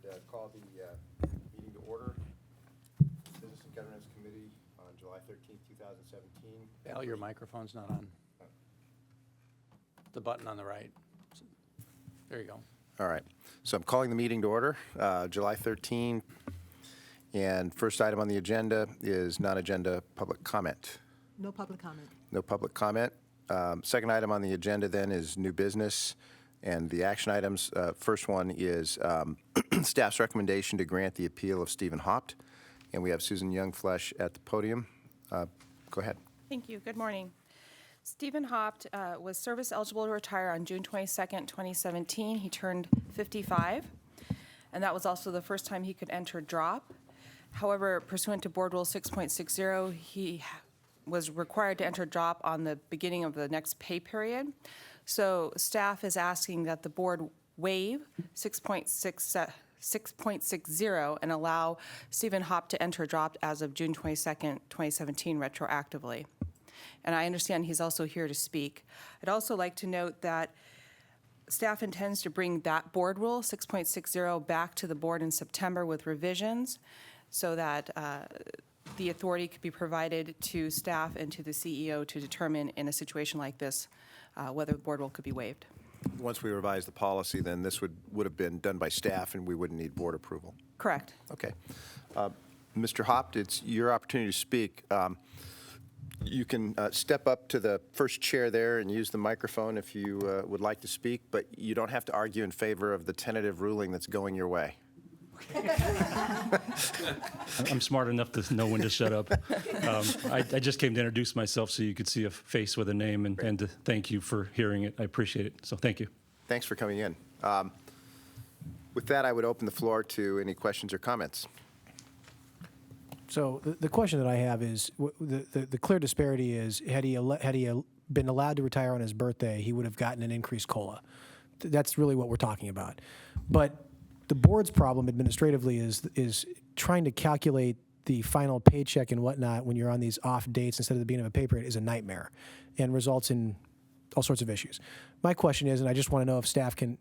would call the meeting to order. Business and Governance Committee on July 13th, 2017. Al, your microphone's not on. The button on the right. There you go. All right. So I'm calling the meeting to order, July 13th. And first item on the agenda is non-agenda public comment. No public comment. No public comment. Second item on the agenda then is new business. And the action items, first one is staff's recommendation to grant the appeal of Stephen Haupt. And we have Susan Youngflesh at the podium. Go ahead. Thank you. Good morning. Stephen Haupt was service eligible to retire on June 22nd, 2017. He turned 55, and that was also the first time he could enter drop. However, pursuant to Board Rule 6.60, he was required to enter drop on the beginning of the next pay period. So staff is asking that the board waive 6.60 and allow Stephen Haupt to enter drop as of June 22nd, 2017 retroactively. And I understand he's also here to speak. I'd also like to note that staff intends to bring that board rule, 6.60, back to the board in September with revisions so that the authority could be provided to staff and to the CEO to determine in a situation like this whether the board rule could be waived. Once we revise the policy, then this would have been done by staff and we wouldn't need board approval. Correct. Okay. Mr. Haupt, it's your opportunity to speak. You can step up to the first chair there and use the microphone if you would like to speak, but you don't have to argue in favor of the tentative ruling that's going your way. I'm smart enough to know when to shut up. I just came to introduce myself so you could see a face with a name and to thank you for hearing it. I appreciate it. So thank you. Thanks for coming in. With that, I would open the floor to any questions or comments. So the question that I have is, the clear disparity is, had he been allowed to retire on his birthday, he would have gotten an increased COLA. That's really what we're talking about. But the board's problem administratively is trying to calculate the final paycheck and whatnot when you're on these off dates instead of the beginning of a pay period is a nightmare and results in all sorts of issues. My question is, and I just want to know if staff can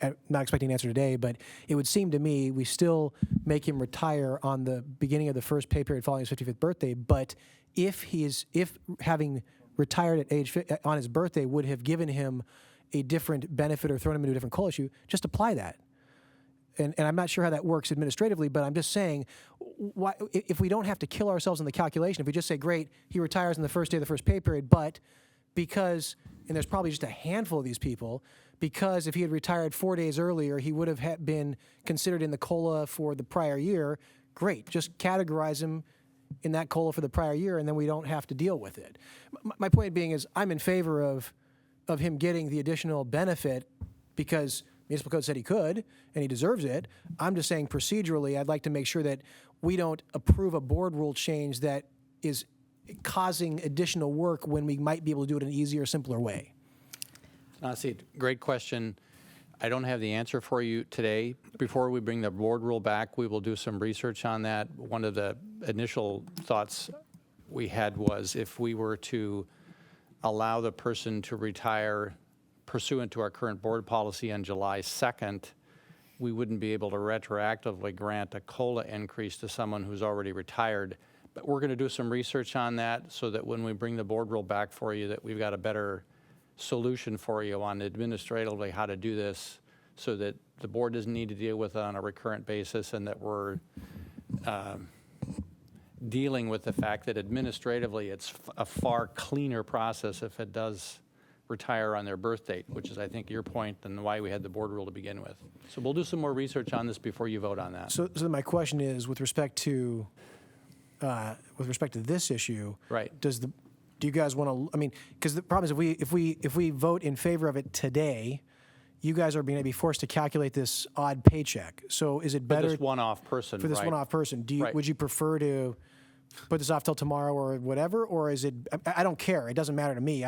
I'm not expecting an answer today, but it would seem to me we still make him retire on the beginning of the first pay period following his 55th birthday, but if having retired at on his birthday would have given him a different benefit or thrown him into a different COLA issue, just apply that. And I'm not sure how that works administratively, but I'm just saying, why, if we don't have to kill ourselves in the calculation, if we just say, great, he retires on the first day of the first pay period, but because, and there's probably just a handful of these people, because if he had retired 4 days earlier, he would have been considered in the COLA for the prior year, great, just categorize him in that COLA for the prior year, and then we don't have to deal with it. My point being is I'm in favor of him getting the additional benefit because municipal code said he could, and he deserves it. I'm just saying procedurally, I'd like to make sure that we don't approve a board rule change that is causing additional work when we might be able to do it in an easier, simpler way. Honestly, great question. I don't have the answer for you today. Before we bring the board rule back, we will do some research on that. One of the initial thoughts we had was if we were to allow the person to retire pursuant to our current board policy on July 2nd, we wouldn't be able to retroactively grant a COLA increase to someone who's already retired. But we're going to do some research on that so that when we bring the board rule back for you, that we've got a better solution for you on administratively how to do this so that the board doesn't need to deal with it on a recurrent basis and that we're dealing with the fact that administratively it's a far cleaner process if it does retire on their birth date, which is, I think, your point and why we had the board rule to begin with. So we'll do some more research on this before you vote on that. So my question is, with respect to this issue, Right. do you guys want to? I mean, because the problem is, if we vote in favor of it today, you guys are going to be forced to calculate this odd paycheck. So is it better for this one-off person? for this right. one-off person? Right. Would you prefer to put this off till tomorrow or whatever, or is it? I don't care. It doesn't matter to me.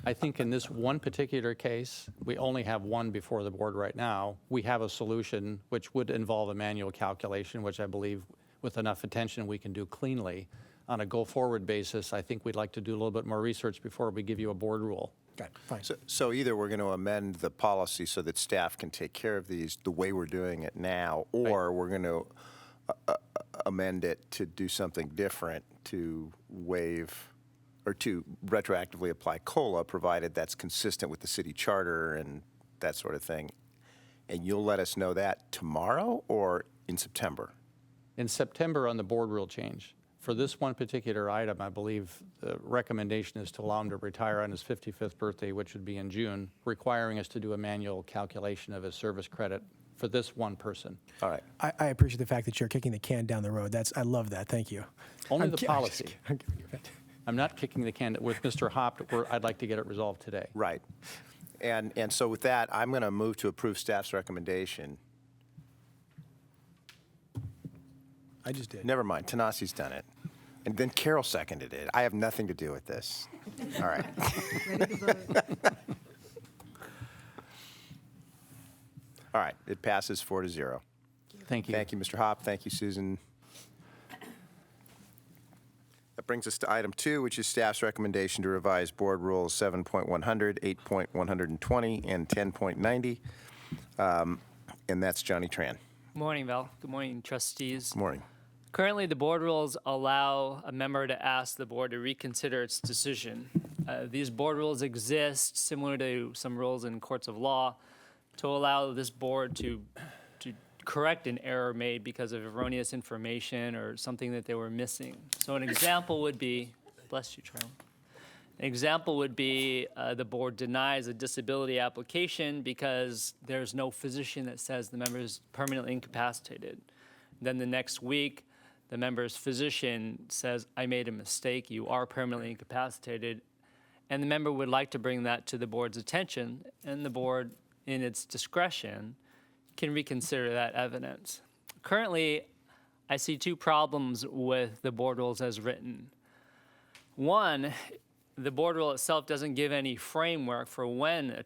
I think in this one particular case, we only have one before the board right now. We have a solution which would involve a manual calculation, which I believe with enough attention we can do cleanly. On a go-forward basis, I think we'd like to do a little bit more research before we give you a board rule. Okay, fine. So either we're going to amend the policy so that staff can take care of these the way we're doing it now, or we're going to amend it to do something different to waive or to retroactively apply COLA, provided that's consistent with the city charter and that sort of thing. And you'll let us know that tomorrow or in September? In September on the board rule change. For this one particular item, I believe the recommendation is to allow him to retire on his 55th birthday, which would be in June, requiring us to do a manual calculation of his service credit for this one person. All right. I appreciate the fact that you're kicking the can down the road. I love that. Thank you. Only I'm the ki- policy. I'm giving you that. I'm not kicking the can with Mr. Hopt. I'd like to get it resolved today. Right. And so with that, I'm going to move to approve staff's recommendation. I just did. Never mind, Tanasi's done it. And then Carol seconded it. I have nothing to do with this. All right. All right, it passes 4-0. Thank you. Thank you, Mr. Hopp. Thank you, Susan. That brings us to item 2, which is staff's recommendation to revise board rules 7.100, 8.120, and 10.90. And that's Johnny Tran. Good morning, Val. Good morning, trustees. Good morning. Currently, the board rules allow a member to ask the board to reconsider its decision. These board rules exist, similar to some rules in courts of law, to allow this board to correct an error made because of erroneous information or something that they were missing. So an example would be, bless you, Charlie. An example would be the board denies a disability application because there's no physician that says the member is permanently incapacitated. Then the next week, the member's physician says, I made a mistake, you are permanently incapacitated. And the member would like to bring that to the board's attention, and the board, in its discretion, can reconsider that evidence. Currently, I see two problems with the board rules as written. One, the board rule itself doesn't give any framework for when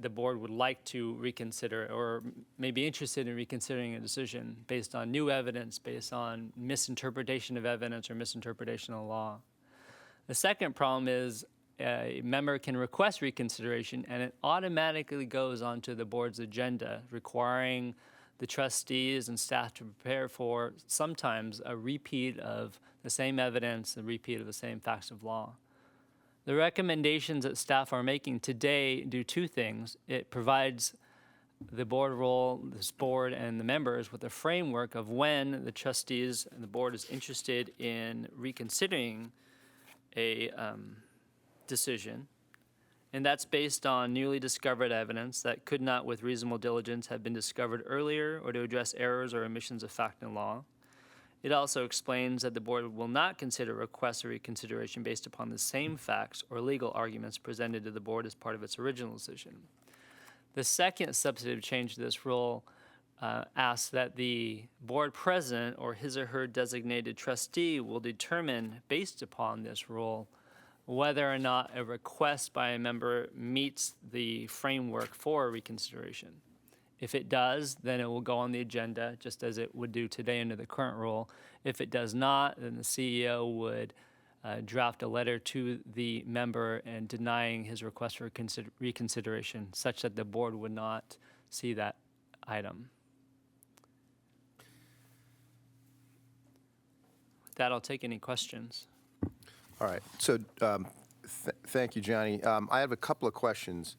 the board would like to reconsider or may be interested in reconsidering a decision based on new evidence, based on misinterpretation of evidence or misinterpretation of law. The second problem is a member can request reconsideration and it automatically goes onto the board's agenda, requiring the trustees and staff to prepare for sometimes a repeat of the same evidence, a repeat of the same facts of law. The recommendations that staff are making today do two things. It provides the board role, this board and the members with a framework of when the trustees and the board is interested in reconsidering a decision. And that's based on newly discovered evidence that could not with reasonable diligence have been discovered earlier or to address errors or omissions of fact and law. It also explains that the board will not consider requests for reconsideration based upon the same facts or legal arguments presented to the board as part of its original decision. The second substantive change to this rule asks that the board president or his or her designated trustee will determine, based upon this rule, whether or not a request by a member meets the framework for reconsideration. If it does, then it will go on the agenda, just as it would do today under the current rule. If it does not, then the CEO would draft a letter to the member and denying his request for reconsideration, such that the board would not see that item. With that, I'll take any questions. All right. So thank you, Johnny. I have a couple of questions.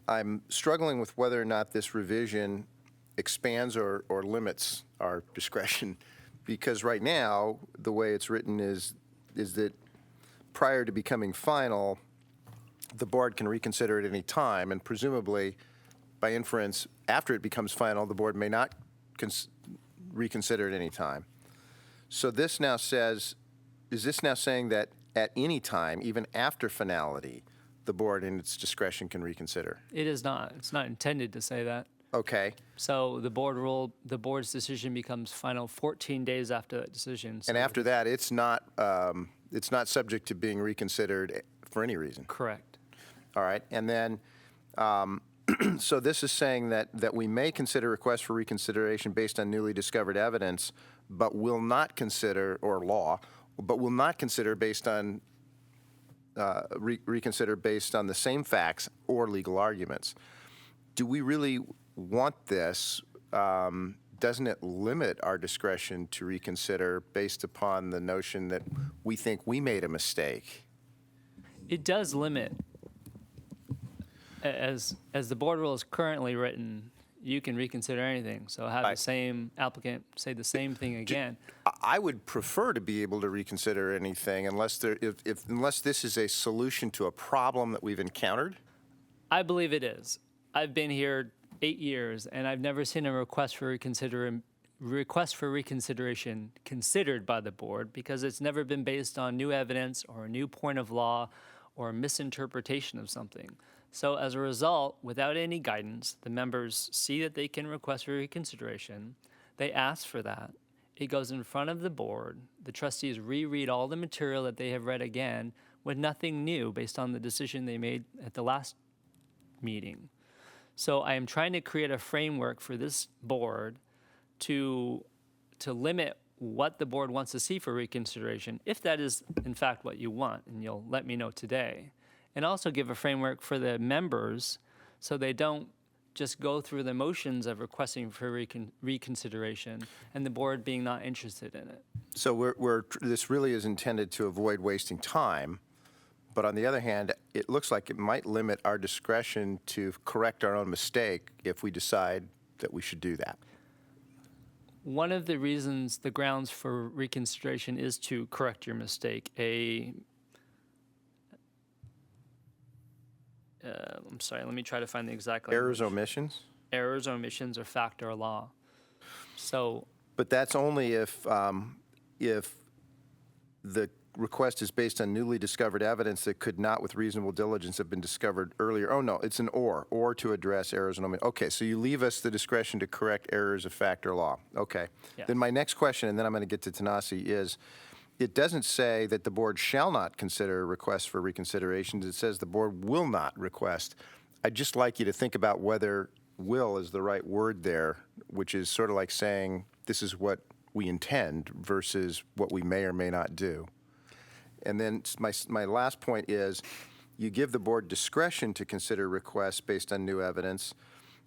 I'm struggling with whether or not this revision expands or limits our discretion, because right now, the way it's written is that prior to becoming final, the board can reconsider at any time, and presumably, by inference, after it becomes final, the board may not reconsider at any time. So this now says, is this now saying that at any time, even after finality, the board in its discretion can reconsider? It is not. It's not intended to say that. Okay. So the board's decision becomes final 14 days after that decision. So And after that, it's not subject to being reconsidered for any reason. correct. All right. And then, so this is saying that we may consider requests for reconsideration based on newly discovered evidence, but will not consider, or law, but will not consider based on reconsider based on the same facts or legal arguments. Do we really want this? Doesn't it limit our discretion to reconsider based upon the notion that we think we made a mistake? It does limit. As the board rule is currently written, you can reconsider anything. So have Right. the same applicant say the same thing again. I would prefer to be able to reconsider anything unless unless this is a solution to a problem that we've encountered. I believe it is. I've been here 8 years, and I've never seen a request for reconsideration considered by the board because it's never been based on new evidence or a new point of law or a misinterpretation of something. So as a result, without any guidance, the members see that they can request for reconsideration. They ask for that. It goes in front of the board. The trustees reread all the material that they have read again with nothing new based on the decision they made at the last meeting. So I am trying to create a framework for this board to limit what the board wants to see for reconsideration, if that is in fact what you want, and you'll let me know today. And also give a framework for the members so they don't just go through the motions of requesting for reconsideration and the board being not interested in it. So this really is intended to avoid wasting time, but on the other hand, it looks like it might limit our discretion to correct our own mistake if we decide that we should do that. One of the reasons, the grounds for reconsideration is to correct your mistake. I'm sorry, let me try to find the exact language. Errors, omissions? Errors, omissions, or fact or law. So But that's only if the request is based on newly discovered evidence that could not with reasonable diligence have been discovered earlier. Oh, no, it's an or to address errors and omissions. Okay, so you leave us the discretion to correct errors of fact or law. Okay. Yes. Then my next question, and then I'm going to get to Tanasi, is it doesn't say that the board shall not consider requests for reconsiderations. It says the board will not request. I'd just like you to think about whether will is the right word there, which is sort of like saying this is what we intend versus what we may or may not do. And then my last point is you give the board discretion to consider requests based on new evidence,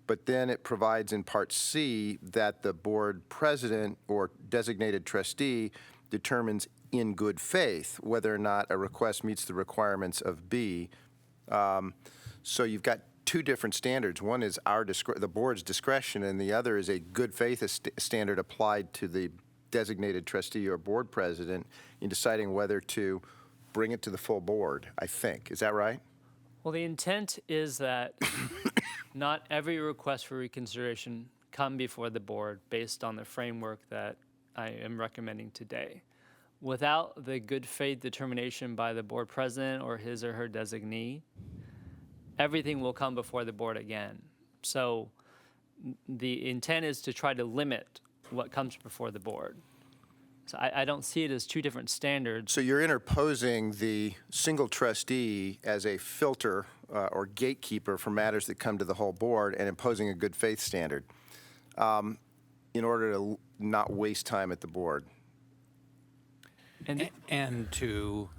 but then it provides in Part C that the board president or designated trustee determines in good faith whether or not a request meets the requirements of B. So you've got two different standards. One is the board's discretion, and the other is a good faith standard applied to the designated trustee or board president in deciding whether to bring it to the full board, I think. Is that right? well, the intent is that not every request for reconsideration come before the board based on the framework that I am recommending today. Without the good faith determination by the board president or his or her designee, everything will come before the board again. So the intent is to try to limit what comes before the board. So I don't see it as two different standards. So you're interposing the single trustee as a filter or gatekeeper for matters that come to the whole board and imposing a good faith standard in order to not waste time at the board. And to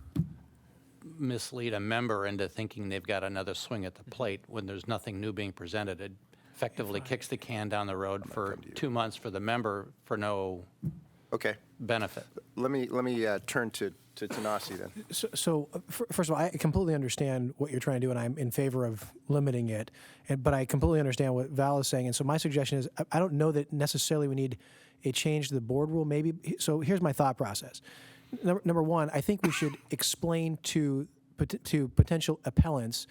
mislead a member into thinking they've got another swing at the plate when there's nothing new being presented. It effectively kicks the can down the road for 2 months for the member for no Okay. benefit. Let me turn to Tanasi then. First of all, I completely understand what you're trying to do, and I'm in favor of limiting it. But I completely understand what Val is saying. And so my suggestion is, I don't know that necessarily we need a change to the board rule. Maybe so. Here's my thought process. Number one, I think we should explain to potential appellants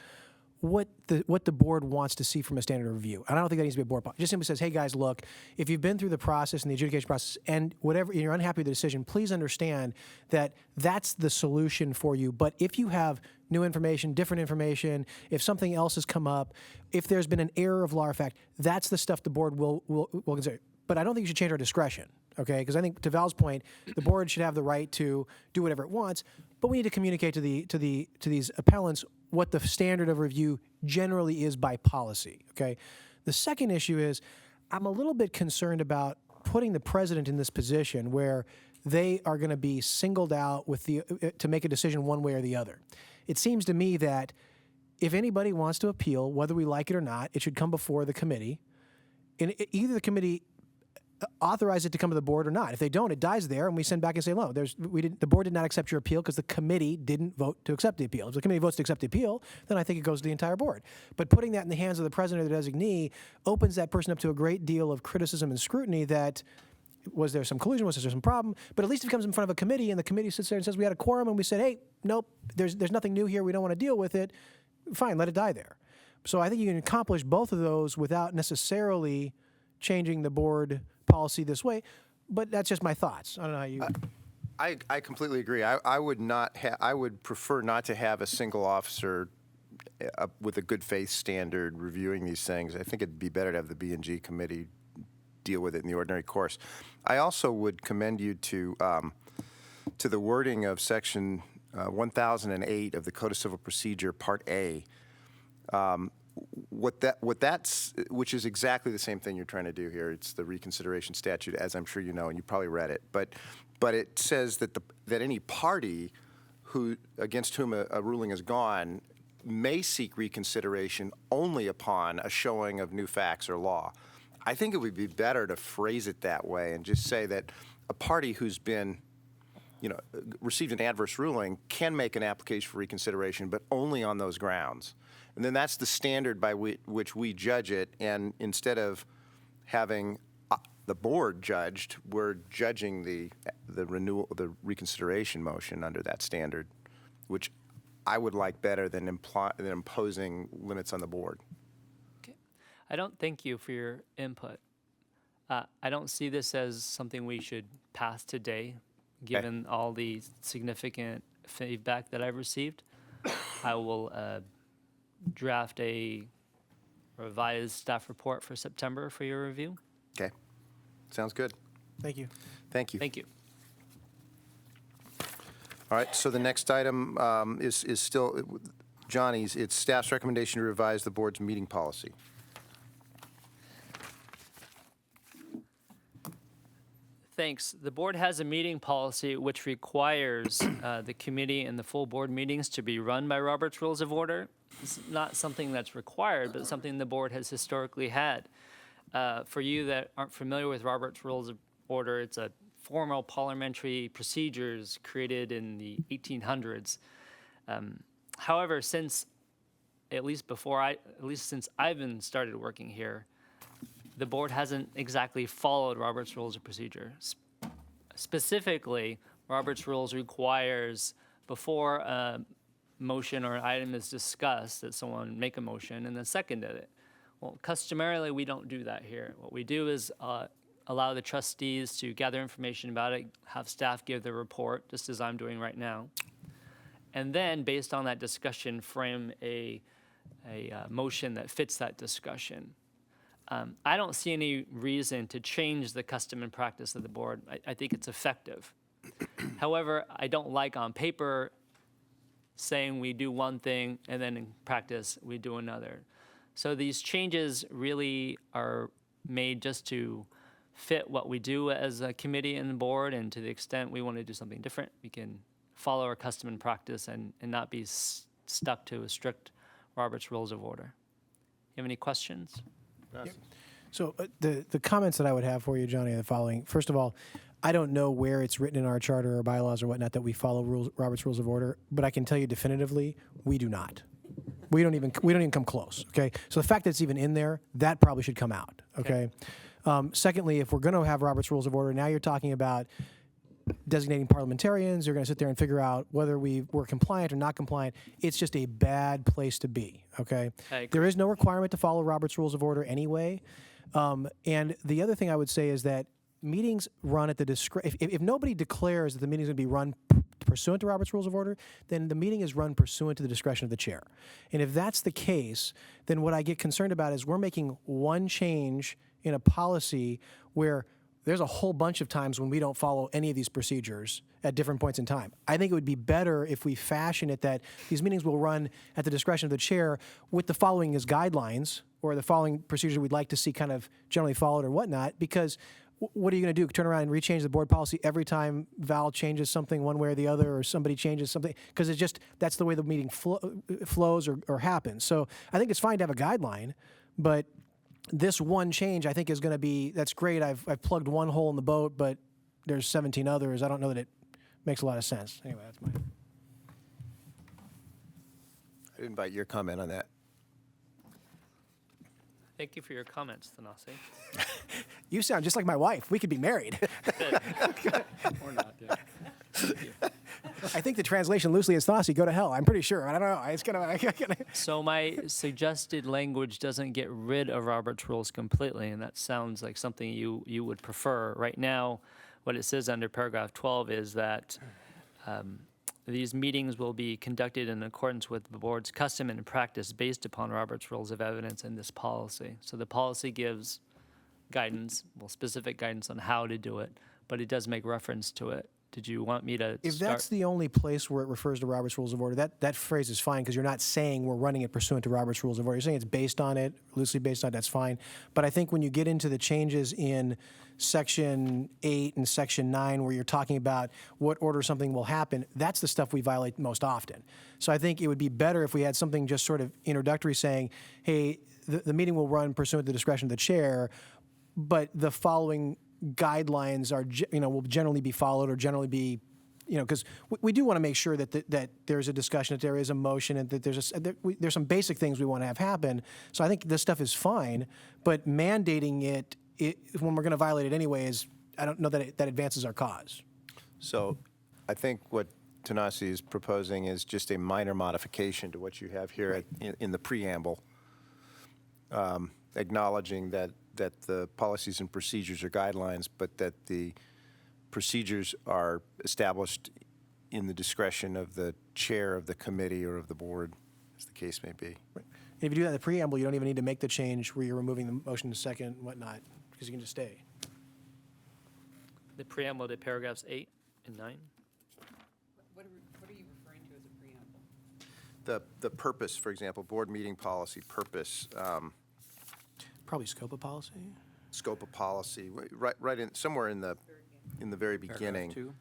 what the board wants to see from a standard review. And I don't think that needs to be a board policy. Just simply says, hey guys, look, if you've been through the process and the adjudication process and whatever, you're unhappy with the decision, please understand that that's the solution for you. But if you have new information, different information, if something else has come up, if there's been an error of law or fact, that's the stuff the board will consider. But I don't think you should change our discretion, okay? Because I think, to Val's point, the board should have the right to do whatever it wants, but we need to communicate to these appellants what the standard of review generally is by policy, okay? The second issue is I'm a little bit concerned about putting the president in this position where they are going to be singled out with to make a decision one way or the other. it seems to me that if anybody wants to appeal, whether we like it or not, it should come before the committee. And either the committee authorize it to come to the board or not. If they don't, it dies there, and we send back and say, no, the board did not accept your appeal because the committee didn't vote to accept the appeal. If the committee votes to accept the appeal, then I think it goes to the entire board. But putting that in the hands of the president or the designee opens that person up to a great deal of criticism and scrutiny that, was there some collusion, was there some problem? But at least if it comes in front of a committee and the committee sits there and says, we had a quorum and we said, hey, nope, there's nothing new here, we don't want to deal with it, fine, let it die there. So I think you can accomplish both of those without necessarily changing the board policy this way, but that's just my thoughts. I don't know how you... I completely agree. I would not. I would prefer not to have a single officer with a good faith standard reviewing these things. I think it'd be better to have the B&G committee deal with it in the ordinary course. I also would commend you to the wording of section 1008 of the Code of Civil Procedure, Part A. Which is exactly the same thing you're trying to do here. It's the reconsideration statute, as I'm sure you know, and you probably read it. But it says that that any party against whom a ruling is gone may seek reconsideration only upon a showing of new facts or law. I think it would be better to phrase it that way and just say that a party who's been, received an adverse ruling can make an application for reconsideration, but only on those grounds. And then that's the standard by which we judge it. And instead of having the board judged, we're judging the reconsideration motion under that standard, which I would like better than imposing limits on the board. Okay. I don't thank you for your input. I don't see this as something we should pass today, given all the significant feedback that I've received. I will draft a revised staff report for September for your review. Okay. Sounds good. Thank you. Thank you. Thank you. All right, so the next item is still Johnny's. It's staff's recommendation to revise the board's meeting policy. Thanks. The board has a meeting policy which requires the committee and the full board meetings to be run by Robert's Rules of Order. It's not something that's required, but something the board has historically had. For you that aren't familiar with Robert's Rules of Order, it's a formal parliamentary procedures created in the 1800s. However, since since I've been started working here, the board hasn't exactly followed Robert's Rules of Procedure. Specifically, Robert's Rules requires before a motion or an item is discussed that someone make a motion and then seconded it. Well, customarily, we don't do that here. What we do is allow the trustees to gather information about it, have staff give their report, just as I'm doing right now, and then, based on that discussion, frame a motion that fits that discussion. I don't see any reason to change the custom and practice of the board. I think it's effective. However, I don't like on paper saying we do one thing and then in practice we do another. So these changes really are made just to fit what we do as a committee and the board, and to the extent we want to do something different, we can follow our custom and practice and not be stuck to a strict Robert's Rules of Order. You have any questions? So the comments that I would have for you, Johnny, are the following. First of all, I don't know where it's written in our charter or bylaws or whatnot that we follow Robert's Rules of Order, but I can tell you definitively, we do not. We don't even come close. Okay, so the fact that it's even in there, that probably should come out. Okay. Secondly, if we're going to have Robert's Rules of Order, now you're talking about designating parliamentarians. You're going to sit there and figure out whether we're compliant or not compliant. It's just a bad place to be. Okay. There is no requirement to follow Robert's Rules of Order anyway. And the other thing I would say is that meetings run at the discretion. If nobody declares that the meeting is going to be run pursuant to Robert's Rules of Order, then the meeting is run pursuant to the discretion of the chair. And if that's the case, then what I get concerned about is we're making one change in a policy where there's a whole bunch of times when we don't follow any of these procedures at different points in time. I think it would be better if we fashion it that these meetings will run at the discretion of the chair with the following as guidelines, or the following procedure we'd like to see kind of generally followed or whatnot, because what are you going to do? Turn around and rechange the board policy every time Val changes something one way or the other, or somebody changes something? Because it's just, that's the way the meeting flows or happens. So I think it's fine to have a guideline, but this one change I think is going to be, that's great. I've plugged one hole in the boat, but there's 17 others. I don't know that it makes a lot of sense. Anyway, that's my. I'd invite your comment on that. Thank you for your comments, Thanasi. You sound just like my wife. We could be married. Or not, yeah. I think the translation loosely is Thossi, go to hell. I'm pretty sure. I don't know. It's kind of. So my suggested language doesn't get rid of Robert's rules completely, and that sounds like something you would prefer. Right now, what it says under paragraph 12 is that these meetings will be conducted in accordance with the board's custom and practice based upon Robert's Rules of Evidence and this policy. So the policy gives guidance, specific guidance on how to do it, but it does make reference to it. Did you want me to If start? that's the only place where it refers to Robert's Rules of Order, that phrase is fine, because you're not saying we're running it pursuant to Robert's Rules of Order. You're saying it's based on it, loosely based on it, that's fine. But I think when you get into the changes in Section 8 and Section 9, where you're talking about what order something will happen, that's the stuff we violate most often. So I think it would be better if we had something just sort of introductory saying, hey, the meeting will run pursuant to the discretion of the chair, but the following guidelines are, will generally be followed, or generally be, because we do want to make sure that there's a discussion, that there is a motion, and that there's some basic things we want to have happen. So I think this stuff is fine, but mandating it when we're going to violate it anyway I don't know that that advances our cause. So I think what Thanasi is proposing is just a minor modification to what you have here in the preamble, acknowledging that the policies and procedures are guidelines, but that the procedures are established in the discretion of the chair of the committee or of the board, as the case may be. Right. And if you do that in the preamble, you don't even need to make the change where you're removing the motion to second and whatnot, because you can just stay. The preamble to paragraphs 8 and 9? What are you referring to as a preamble? The purpose, for example, board meeting policy purpose, Probably scope of policy. scope of policy, right in somewhere in the very beginning. Paragraph 2.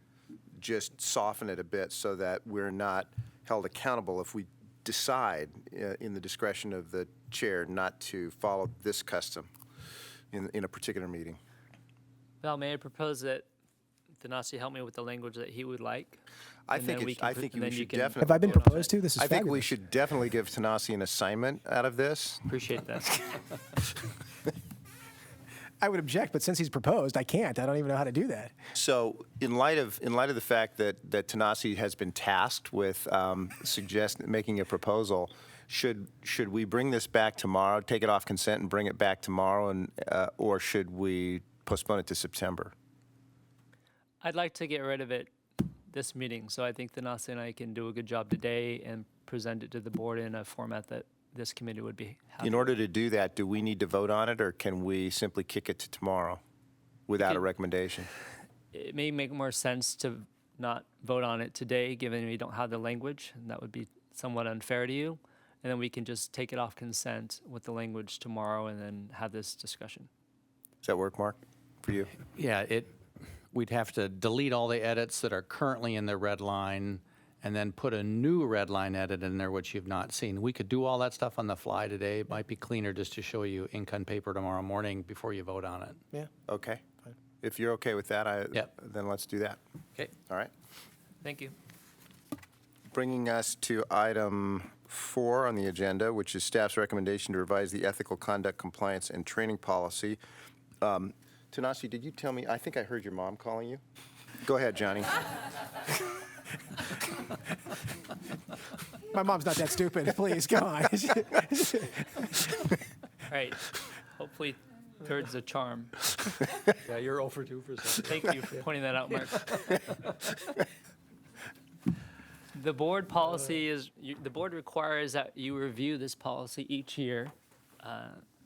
Just soften it a bit so that we're not held accountable if we decide in the discretion of the chair not to follow this custom in a particular meeting. Val, may I propose that Thanasi help me with the language that he would like? I And think then we can I pr- think and we then you should can definitely. Have I been vote on it. proposed to? This is I think we fabulous. should definitely give Thanasi an assignment out of this. Appreciate that. I would object, but since he's proposed, I can't. I don't even know how to do that. So, in light of the fact that Thanasi has been tasked with making a proposal, should we bring this back tomorrow, take it off consent, and bring it back tomorrow, and or should we postpone it to September? I'd like to get rid of it this meeting, so I think Thanasi and I can do a good job today and present it to the board in a format that this committee would be happy. In order to do that, do we need to vote on it, or can we simply kick it to tomorrow without a can- recommendation? It may make more sense to not vote on it today, given we don't have the language, and that would be somewhat unfair to you. And then we can just take it off consent with the language tomorrow and then have this discussion. Does that work, Mark, for you? Yeah, we'd have to delete all the edits that are currently in the red line and then put a new red line edit in there, which you've not seen. We could do all that stuff on the fly today. It might be cleaner just to show you ink on paper tomorrow morning before you vote on it. Yeah. Okay. If you're okay with that, Yep. then let's do that. Okay. All right. Thank you. Bringing us to item 4 on the agenda, which is staff's recommendation to revise the ethical conduct, compliance, and training policy. Thanasi, did you tell me, I think I heard your mom calling you? Go ahead, Johnny. My mom's not that stupid. Please, come on. All right. Hopefully, third's a charm. Yeah, you're 0 for 2 for something. Thank you for pointing that out, Mark. The board policy is, the board requires that you review this policy each year.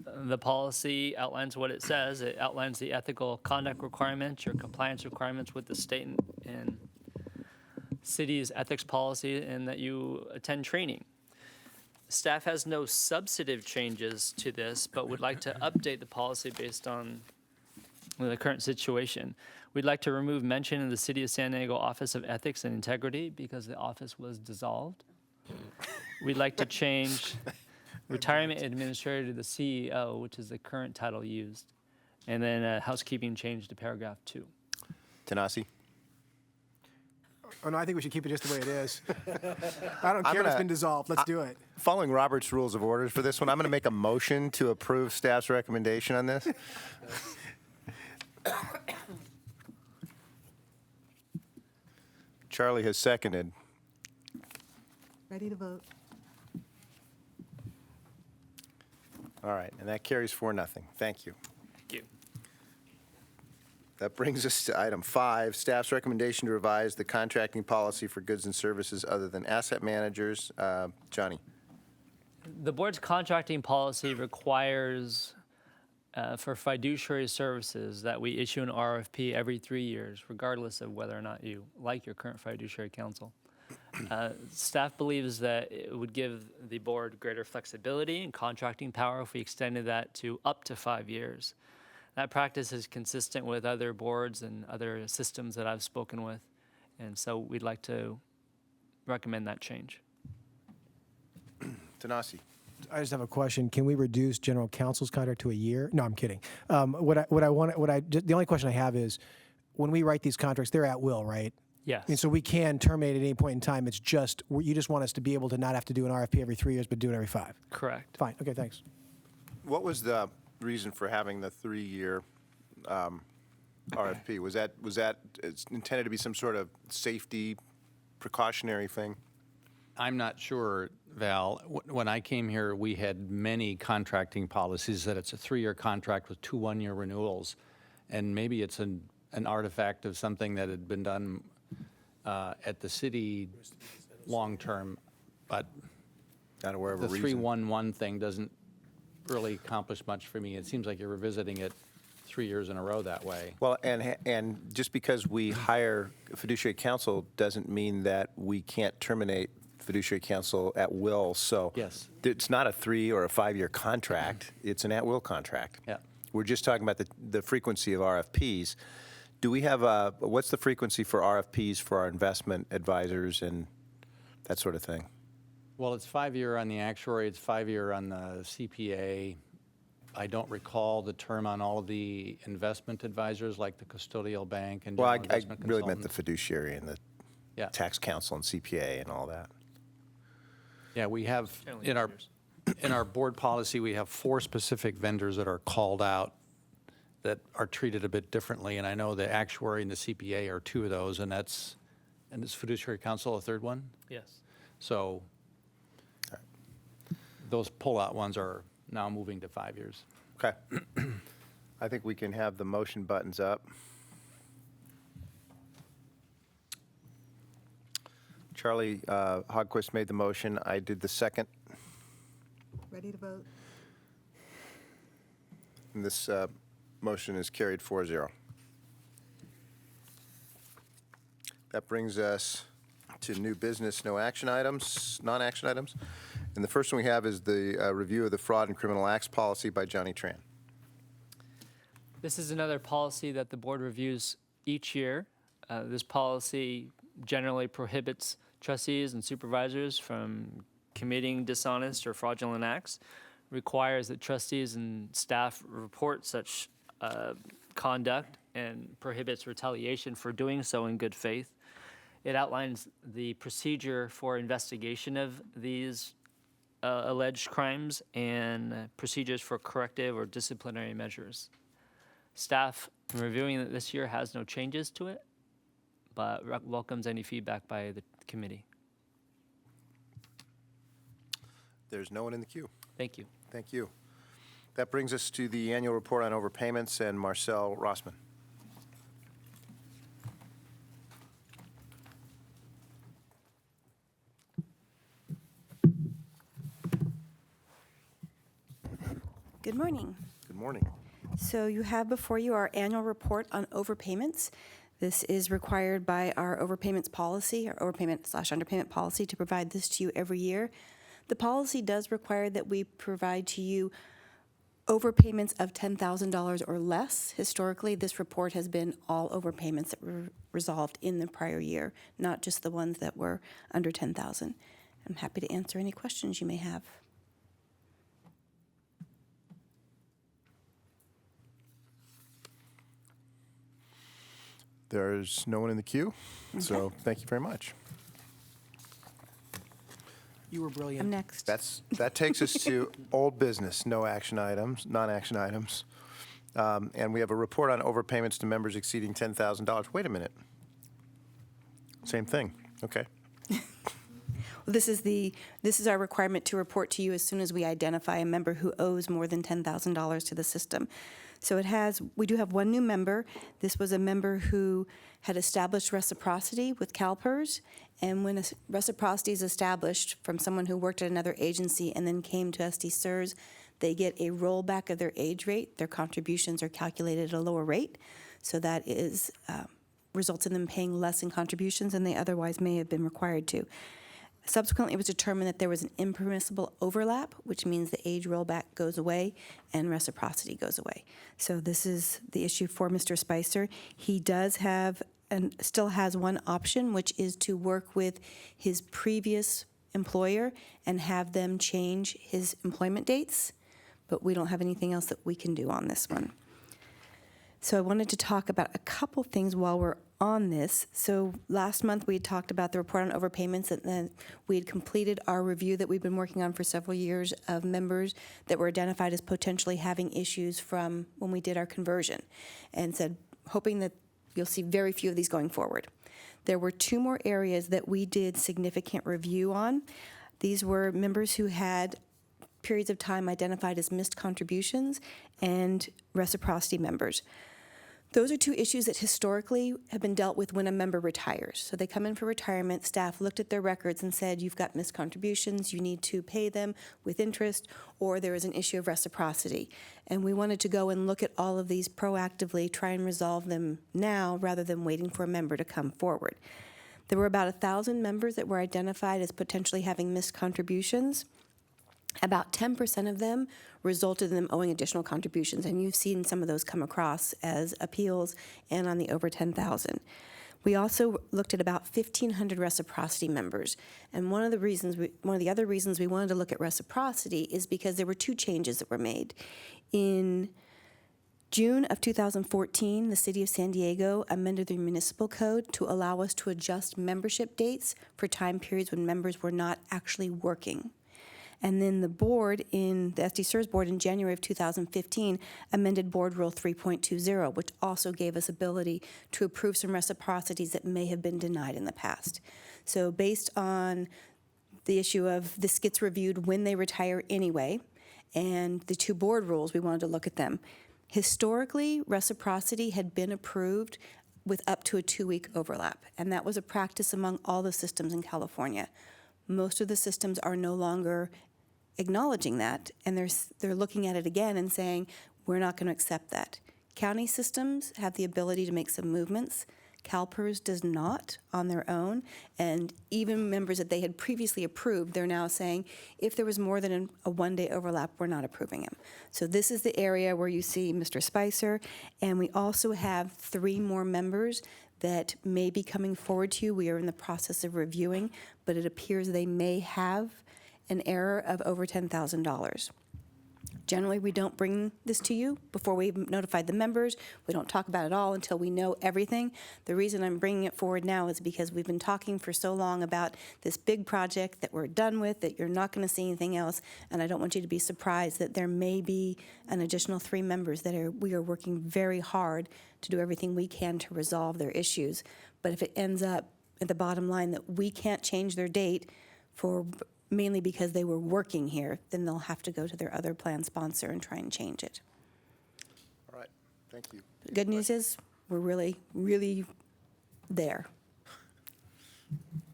The policy outlines what it says. It outlines the ethical conduct requirements, your compliance requirements with the state and city's ethics policy, and that you attend training. Staff has no substantive changes to this, but would like to update the policy based on with the current situation. We'd like to remove mention of the City of San Diego Office of Ethics and Integrity because the office was dissolved. We'd like to change retirement administrator to the CEO, which is the current title used. And then a housekeeping change to paragraph 2. Tanasi? Oh, no, I think we should keep it just the way it is. I don't care if it's been dissolved. Let's do it. Following Robert's Rules of Orders for this one, I'm going to make a motion to approve staff's recommendation on this. Charlie has seconded. Ready to vote. All right, and that carries 4-0. Thank you. Thank you. That brings us to item 5, staff's recommendation to revise the contracting policy for goods and services other than asset managers. Johnny? The board's contracting policy requires for fiduciary services that we issue an RFP every 3 years, regardless of whether or not you like your current fiduciary counsel. Staff believes that it would give the board greater flexibility and contracting power if we extended that to up to 5 years. That practice is consistent with other boards and other systems that I've spoken with, and so we'd like to recommend that change. Tanasi? I just have a question. Can we reduce general counsel's contract to a year? No, I'm kidding. The only question I have is, when we write these contracts, they're at will, right? Yes. And so we can terminate at any point in time. It's just, you just want us to be able to not have to do an RFP every 3 years, but do it every 5. Correct. Fine. Okay, thanks. What was the reason for having the 3-year RFP? Was that it's intended to be some sort of safety precautionary thing? I'm not sure, Val. When I came here, we had many contracting policies that it's a 3-year contract with 2 one-year renewals. And maybe it's an artifact of something that had been done at the city long-term, but Not aware of the a reason. 3-1-1 thing doesn't really accomplish much for me. It seems like you're revisiting it 3 years in a row that way. Well, and just because we hire fiduciary counsel doesn't mean that we can't terminate fiduciary counsel at will. So Yes. it's not a 3 or a 5-year contract. It's an at-will contract. Yeah. We're just talking about the frequency of RFPs. Do we have what's the frequency for RFPs for our investment advisors and that sort of thing? Well, it's 5-year on the actuary, it's 5-year on the CPA. I don't recall the term on all of the investment advisors, like the custodial bank and Well, general I investment really meant the consultants. fiduciary and the Yeah. tax counsel and CPA and all that. Yeah, we have, Generally in our, vendors. in our board policy, we have 4 specific vendors that are called out that are treated a bit differently. And I know the actuary and the CPA are 2 of those, and is fiduciary counsel a 3rd one? Yes. So those pull-out ones are now moving to 5 years. Okay. I think we can have the motion buttons up. Charlie Hogquist made the motion. I did the second. Ready to vote. And this motion is carried 4-0. That brings us to new business, no action items, non-action items. And the first one we have is the review of the fraud and criminal acts policy by Johnny Tran. This is another policy that the board reviews each year. This policy generally prohibits trustees and supervisors from committing dishonest or fraudulent acts, requires that trustees and staff report such conduct, and prohibits retaliation for doing so in good faith. It outlines the procedure for investigation of these alleged crimes and procedures for corrective or disciplinary measures. Staff reviewing it this year has no changes to it, but welcomes any feedback by the committee. There's no one in the queue. Thank you. Thank you. That brings us to the annual report on overpayments and Marcel Rossman. Good morning. Good morning. So you have before you our annual report on overpayments. This is required by our overpayments policy, our overpayment/underpayment policy, to provide this to you every year. The policy does require that we provide to you overpayments of $10,000 or less. Historically, this report has been all overpayments that were resolved in the prior year, not just the ones that were under 10,000. I'm happy to answer any questions you may have. There's no one in the queue, so thank you very much. You were brilliant. I'm next. That takes us to old business, no action items, non-action items. And we have a report on overpayments to members exceeding $10,000. Wait a minute. Same thing. Okay. This is our requirement to report to you as soon as we identify a member who owes more than $10,000 to the system. So we do have one new member. This was a member who had established reciprocity with CalPERS, and when reciprocity is established from someone who worked at another agency and then came to SDCERS, they get a rollback of their age rate. Their contributions are calculated at a lower rate, so that results in them paying less in contributions than they otherwise may have been required to. Subsequently, it was determined that there was an impermissible overlap, which means the age rollback goes away and reciprocity goes away. So this is the issue for Mr. Spicer. He does have and still has one option, which is to work with his previous employer and have them change his employment dates, but we don't have anything else that we can do on this one. So I wanted to talk about a couple things while we're on this. So last month we had talked about the report on overpayments, and then we had completed our review that we've been working on for several years of members that were identified as potentially having issues from when we did our conversion, and said, hoping that you'll see very few of these going forward. There were two more areas that we did significant review on. These were members who had periods of time identified as missed contributions and reciprocity members. Those are two issues that historically have been dealt with when a member retires. So they come in for retirement, staff looked at their records and said, you've got missed contributions, you need to pay them with interest, or there is an issue of reciprocity. And we wanted to go and look at all of these proactively, try and resolve them now rather than waiting for a member to come forward. There were about 1,000 members that were identified as potentially having missed contributions. About 10% of them resulted in them owing additional contributions, and you've seen some of those come across as appeals and on the over 10,000. We also looked at about 1,500 reciprocity members, and one of the other reasons we wanted to look at reciprocity is because there were two changes that were made. In June of 2014, the City of San Diego amended the municipal code to allow us to adjust membership dates for time periods when members were not actually working. And then the board, the SDCERS board in January of 2015, amended Board Rule 3.20, which also gave us ability to approve some reciprocities that may have been denied in the past. So based on the issue of this gets reviewed when they retire anyway, and the two board rules, we wanted to look at them. Historically, reciprocity had been approved with up to a 2-week overlap, and that was a practice among all the systems in California. Most of the systems are no longer acknowledging that, and they're looking at it again and saying, we're not going to accept that. County systems have the ability to make some movements. CalPERS does not on their own, and even members that they had previously approved, they're now saying, if there was more than a one-day overlap, we're not approving them. So this is the area where you see Mr. Spicer, and we also have 3 more members that may be coming forward to you. We are in the process of reviewing, but it appears they may have an error of over $10,000. Generally, we don't bring this to you before we've notified the members. We don't talk about it all until we know everything. The reason I'm bringing it forward now is because we've been talking for so long about this big project that we're done with, that you're not going to see anything else, and I don't want you to be surprised that there may be an additional 3 members that we are working very hard to do everything we can to resolve their issues. But if it ends up at the bottom line that we can't change their date mainly because they were working here, then they'll have to go to their other plan sponsor and try and change it. All right. Thank you. The good news is we're really, really there.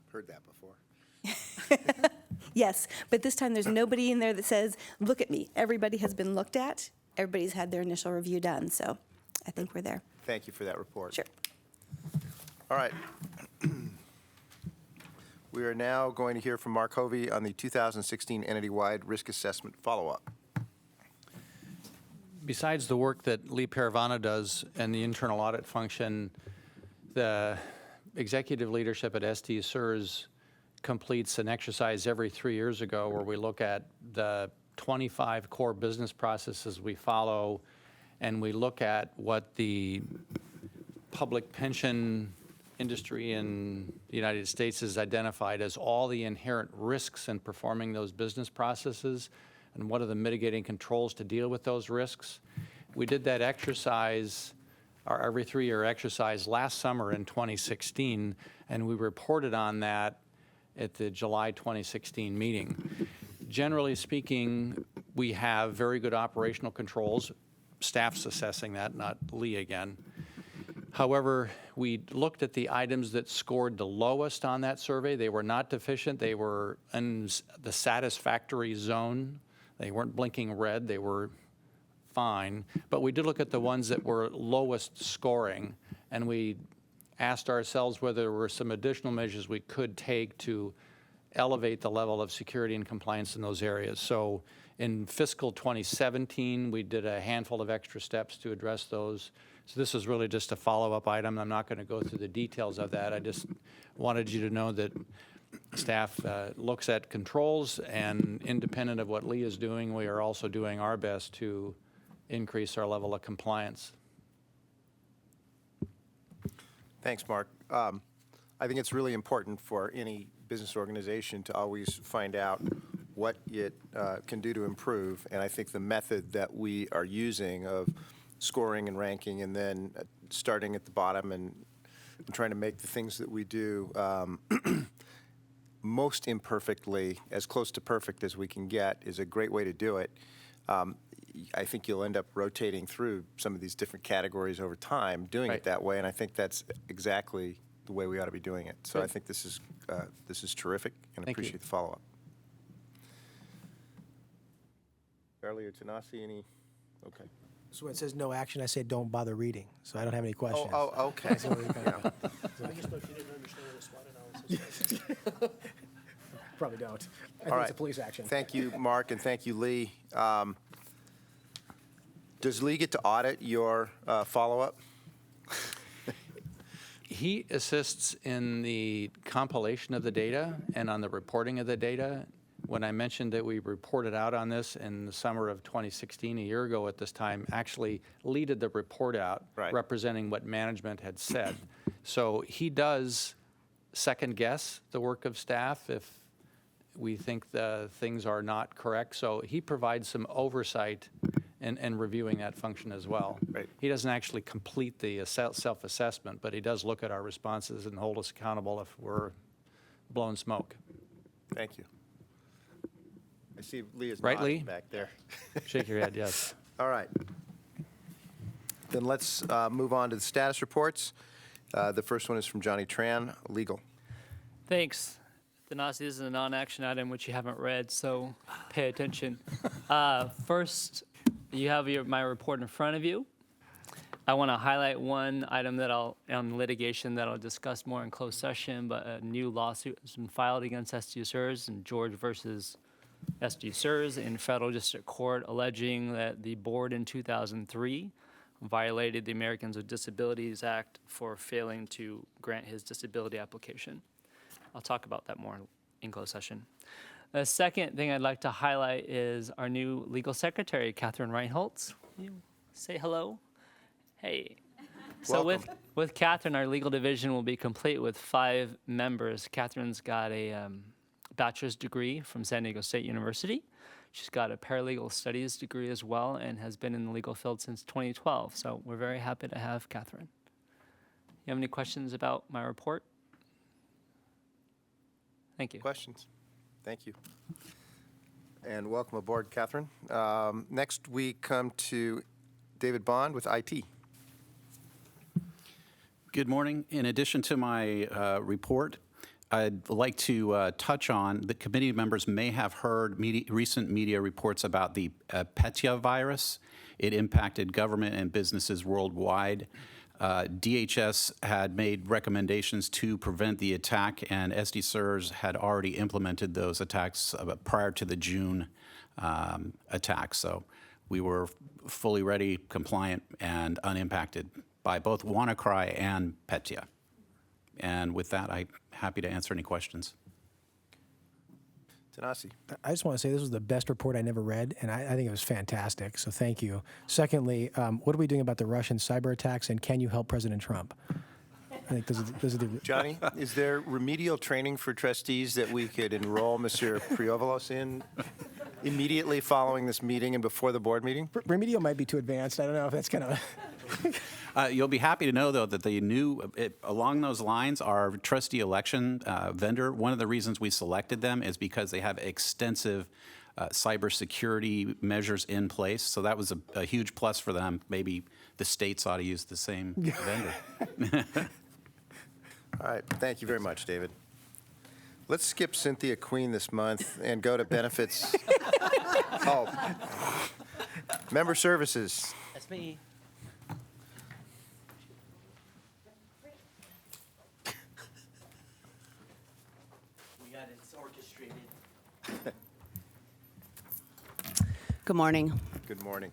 Heard that before. Yes, but this time there's nobody in there that says, look at me. Everybody has been looked at. Everybody's had their initial review done, so I think we're there. Thank you for that report. Sure. All right. We are now going to hear from Mark Hovey on the 2016 entity-wide risk assessment follow-up. besides the work that Lee Paravana does and the internal audit function, the executive leadership at SDCERS completes an exercise every 3 years ago where we look at the 25 core business processes we follow, and we look at what the public pension industry in the United States has identified as all the inherent risks in performing those business processes, and what are the mitigating controls to deal with those risks. We did that exercise, our every 3-year exercise, last summer in 2016, and we reported on that at the July 2016 meeting. Generally speaking, we have very good operational controls. Staff's assessing that, not Lee again. However, we looked at the items that scored the lowest on that survey. They were not deficient. They were in the satisfactory zone. They weren't blinking red. They were fine. But we did look at the ones that were lowest scoring, and we asked ourselves whether there were some additional measures we could take to elevate the level of security and compliance in those areas. So in fiscal 2017, we did a handful of extra steps to address those. So this is really just a follow-up item. I'm not going to go through the details of that. I just wanted you to know that staff looks at controls, and independent of what Lee is doing, we are also doing our best to increase our level of compliance. Thanks, Mark. I think it's really important for any business organization to always find out what it can do to improve. And I think the method that we are using of scoring and ranking and then starting at the bottom and trying to make the things that we do most imperfectly, as close to perfect as we can get, is a great way to do it. I think you'll end up rotating through some of these different categories over time, doing it that way, and I think that's exactly the way we ought to be doing it. So I think this is terrific, and I appreciate the follow-up. Charlie or Tanasi, any? Okay. So when it says no action, I say don't bother reading, so I don't have any questions. Oh, okay. So we kind of- I just know if you didn't understand what a SWOT analysis was. Probably don't. I All think right. it's a police action. Thank you, Mark, and thank you, Lee. Does Lee get to audit your follow-up? He assists in the compilation of the data and on the reporting of the data. When I mentioned that we reported out on this in the summer of 2016, a year ago at this time, actually Lee did the report out representing what management had said. So he does second guess the work of staff if we think the things are not correct. So he provides some oversight in reviewing that function as well. Right. He doesn't actually complete the self-assessment, but he does look at our responses and hold us accountable if we're blowing smoke. Thank you. I see Lee is Right, nodding Lee? back there. Shake your head, yes. All right. Then let's move on to the status reports. The first one is from Johnny Tran, legal. Thanks. Tanasi, this is a non-action item which you haven't read, so pay attention. First, you have my report in front of you. I want to highlight one item on litigation that I'll discuss more in closed session, but a new lawsuit has been filed against SDCERS and George versus SDCERS in federal district court, alleging that the board in 2003 violated the Americans with Disabilities Act for failing to grant his disability application. I'll talk about that more in closed session. The second thing I'd like to highlight is our new legal secretary, Catherine Reinholtz. Will you say hello? Hey. So with Catherine, our legal division will be complete with 5 members. Catherine's got a bachelor's degree from San Diego State University. She's got a paralegal studies degree as well and has been in the legal field since 2012. So we're very happy to have Catherine. You have any questions about my report? Thank you. Questions? Thank you. And welcome aboard, Catherine. Next, we come to David Bond with IT. Good morning. In addition to my report, I'd like to touch on the committee members may have heard recent media reports about the Petya virus. It impacted government and businesses worldwide. DHS had made recommendations to prevent the attack, and SDCERS had already implemented those attacks prior to the June attack. So we were fully ready, compliant, and unimpacted by both WannaCry and Petya. And with that, I'm happy to answer any questions. Tanasi. I just want to say this was the best report I never read, and I think it was fantastic, so thank you. Secondly, what are we doing about the Russian cyber attacks, and can you help President Trump? I think those are the Johnny, is there remedial training for trustees that we could enroll Mr. Priovalos in immediately following this meeting and before the board meeting? remedial might be too advanced. I don't know if that's kind of... You'll be happy to know, though, that the new, along those lines, our trustee election vendor, one of the reasons we selected them is because they have extensive cybersecurity measures in place. So that was a huge plus for them. Maybe the states ought to use the same vendor. All right, thank you very much, David. Let's skip Cynthia Queen this month and go to benefits. Oh, member services. That's me. We got it orchestrated. Good morning. Good morning.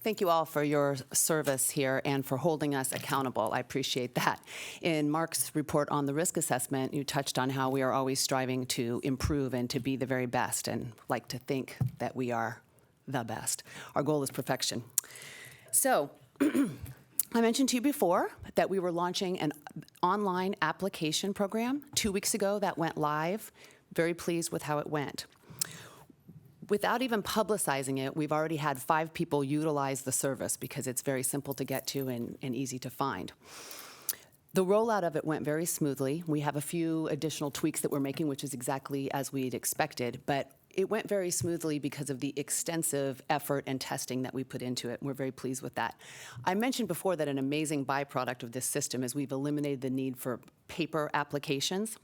Thank you all for your service here and for holding us accountable. I appreciate that. In Mark's report on the risk assessment, you touched on how we are always striving to improve and to be the very best, and like to think that we are the best. Our goal is perfection. So, I mentioned to you before that we were launching an online application program 2 weeks ago that went live. Very pleased with how it went. Without even publicizing it, we've already had 5 people utilize the service because it's very simple to get to and easy to find. The rollout of it went very smoothly. We have a few additional tweaks that we're making, which is exactly as we'd expected, but it went very smoothly because of the extensive effort and testing that we put into it. We're very pleased with that. I mentioned before that an amazing byproduct of this system is we've eliminated the need for paper applications.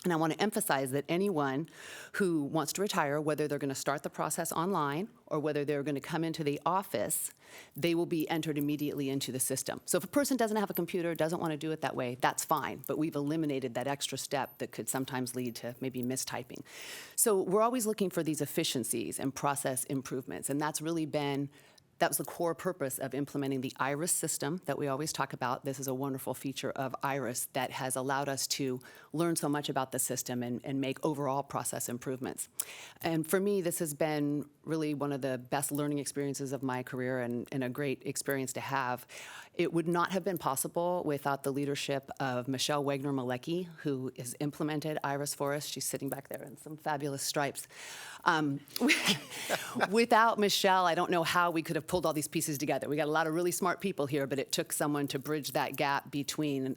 And I want to emphasize that anyone who wants to retire, whether they're going to start the process online or whether they're going to come into the office, they will be entered immediately into the system. So if a person doesn't have a computer, doesn't want to do it that way, that's fine. But we've eliminated that extra step that could sometimes lead to maybe mistyping. So we're always looking for these efficiencies and process improvements. And that's really been that was the core purpose of implementing the IRIS system that we always talk about. This is a wonderful feature of IRIS that has allowed us to learn so much about the system and make overall process improvements. And for me, this has been really one of the best learning experiences of my career and a great experience to have. It would not have been possible without the leadership of Michelle Wagner-Malecki, who has implemented IRIS for us. She's sitting back there in some fabulous stripes. Without Michelle, I don't know how we could have pulled all these pieces together. We got a lot of really smart people here, but it took someone to bridge that gap between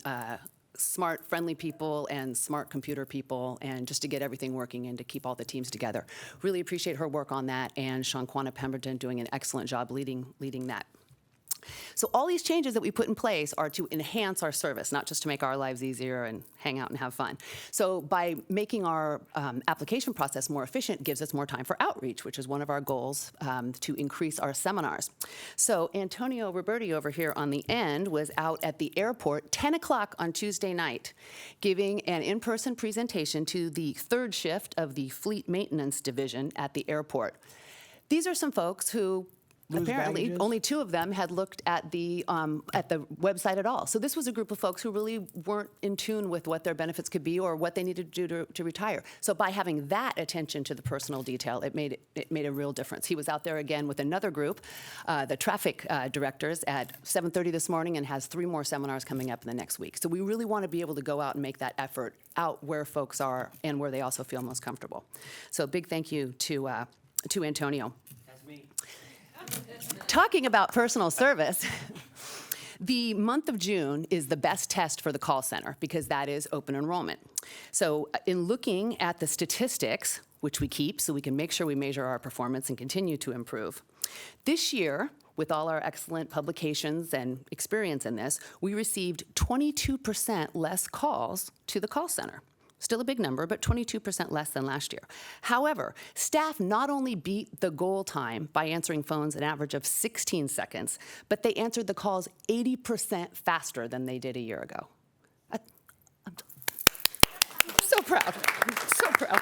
smart, friendly people and smart computer people, and just to get everything working and to keep all the teams together. Really appreciate her work on that, and Shawnquana Pemberton doing an excellent job leading that. So all these changes that we put in place are to enhance our service, not just to make our lives easier and hang out and have fun. So by making our application process more efficient gives us more time for outreach, which is one of our goals to increase our seminars. So Antonio Roberti over here on the end was out at the airport 10 o'clock on Tuesday night, giving an in-person presentation to the 3rd shift of the Fleet Maintenance Division at the airport. These are some folks who apparently, baggages? only 2 of them had looked at the website at all. So this was a group of folks who really weren't in tune with what their benefits could be or what they needed to do to retire. So by having that attention to the personal detail, it made a real difference. He was out there again with another group, the traffic directors, at 7:30 this morning, and has 3 more seminars coming up in the next week. So we really want to be able to go out and make that effort out where folks are and where they also feel most comfortable. So big thank you to Antonio. That's me. Talking about personal service, the month of June is the best test for the call center because that is open enrollment. So in looking at the statistics, which we keep so we can make sure we measure our performance and continue to improve, this year, with all our excellent publications and experience in this, we received 22% less calls to the call center. Still a big number, but 22% less than last year. However, staff not only beat the goal time by answering phones an average of 16 seconds, but they answered the calls 80% faster than they did a year ago. I'm so proud. I'm so proud.